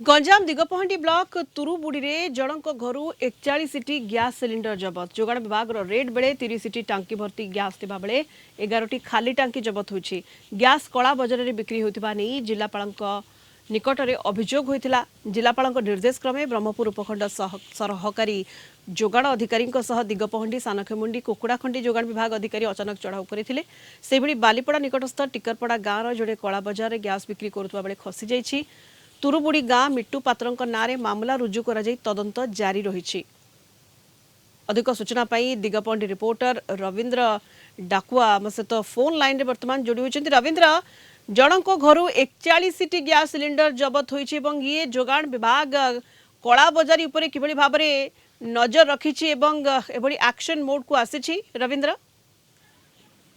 Ganjam Digapahandi block तुरुबुड़ी में जनक घर 41टी gas cylinder जबत जोगाण विभाग रेड बेले 30टी टांकी भर्ती गैस थिबा बेले 11टी खाली टांकी जबत होईछि। गैस कला बजार में बिक्री होतिबा नै जिलापाल निकट में अभियोग होता। जिलापाल निर्देश क्रमे ब्रह्मपुर उपखंड सहकारी जोगाण अधिकारी दिगपहंडी सानखेमुंडी कुकुड़ाखंडी जोगाण विभाग अधिकारी अचानक चढ़ाऊ करते। से बालीपड़ा निकटस्थ टिकरपड़ा गाँव जड़े कला बजार में गैस बिक्री करुवा बेले खसी जाइछि। तुरुबुड़ी गाँ मिट्टू पात्र नारे मामला रुजु कर तदंत जारी रही। अधिक सूचना पाई दिगपहंडी रिपोर्टर रविंद्र डाकुआ आम सहित फोन लाइन रे वर्तमान जोड़ी होती। रविंद्र, जनक घर 41टी गैस सिलिंडर जबत होईछि एवं ये जोगाण विभाग कला बजारी उपरे किभली भाबरे नजर रखिछि एवं एभली एक्शन मोड को आसीछि। रविंद्र,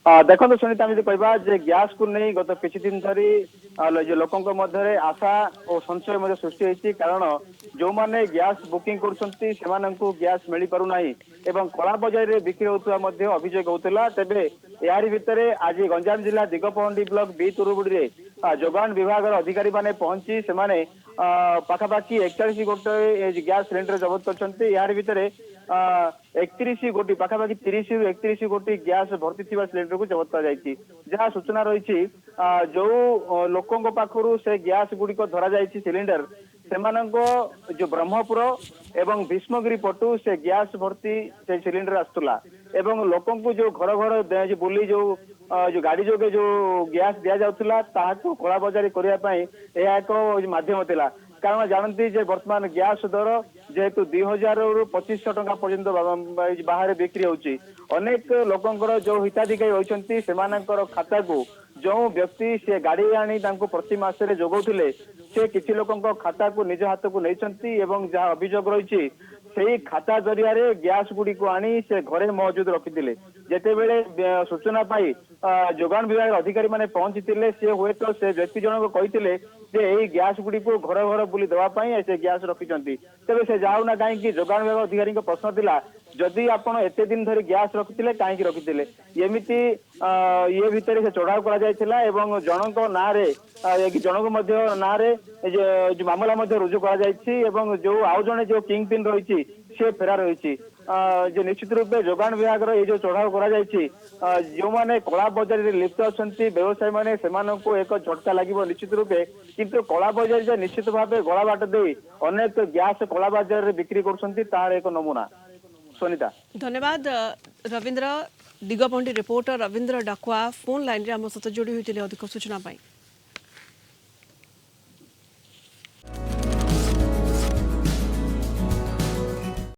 देखो सुनीता कहवा गैस को नहीं गत किसी दिन धरी लोकों मध्य आशा और संशय सृष्टि होती। कारण जो मैंने गैस बुकिंग कर गैस मिल पारना एवं कला बजार में बिक्री होता अभियोग होता। तेरे यार भितर आज गंजाम जिला दिगपहंडी ब्लॉक बी तुरुबुड़ी जोगाण विभाग अधिकारी माने पहुंची से पाखापाखि 41 गोटे गैस सिलिंडर जबत कर यार भितर 31 गोटी पाखापाखि 30 रु 31 गोटी गैस भर्ती सिलिंडर को जबत कर जहाँ सूचना रही जो लोकों पाखु से गैस गुड़िक धरा जाइए सिलिंडर से जो ब्रह्मपुर एवं भीष्मगिरी पटु से गैस भर्ती से सिलिंडर आसुला एवं लोकों को जो घर घर बुली जो गाड़ी जोगे जो गैस दि जाऊला कला बजारी करने एक माध्यम था। कारण जानती बर्तमान गैस दर जेहेतु 2000 रु 2500 टंका पर्यंत बाहर बिक्री होची। अनेक लोकंकर जो हिताधिकारी होती खाता को जो व्यक्ति से गाड़ी आनी प्रति मासरे जोगाउथिले से किसी लोकों खाता को निज हाथ को नहीं एवं जहाँ अभियोग रही से खाता जरिया गैस गुड़ी को आनी से घरे मौजूद रखिथिले। जेतेबेले सूचना पाई जोगाण विभाग अधिकारी माने पहुंचीथिले से हुए तो से व्यक्ति जनक कहिथिले जे एही गैस गुड़ी को घर घर बुली देवा पाई से गैस रखिचंती। तेबे से जाउना काहे जोगाण विभाग अधिकारी को प्रश्न थिला जदि आपण एते दिन धरी गैस रखिथिले काहे रखिथिले एमिति ये भितर से चढ़ाव करा जायथिला एवं जनक नारे जनक मध्य नारे जो मामला मध्य रुजु करा जायछि एवं जो आउ जने जो किंग पिन रही से फेरार रही। जो निश्चित रूपे जोगाण विभाग ये जो चढ़ाव करा जायछि जो माने कला बजार रे लिप्त अछंती व्यवसायी माने सेमानन को एक झटका लागिबो निश्चित रूपे। किंतु कला बजार जे निश्चित भाबे गला बाट दे अनेक गैस कला बजार रे बिक्री करछंती तार एक नमूना। सुनीता, धन्यवाद Ravindra. Digapahandi reporter Ravindra Dakua phone line रे आम सहित जोड़ी होते अधिक सूचना पाई।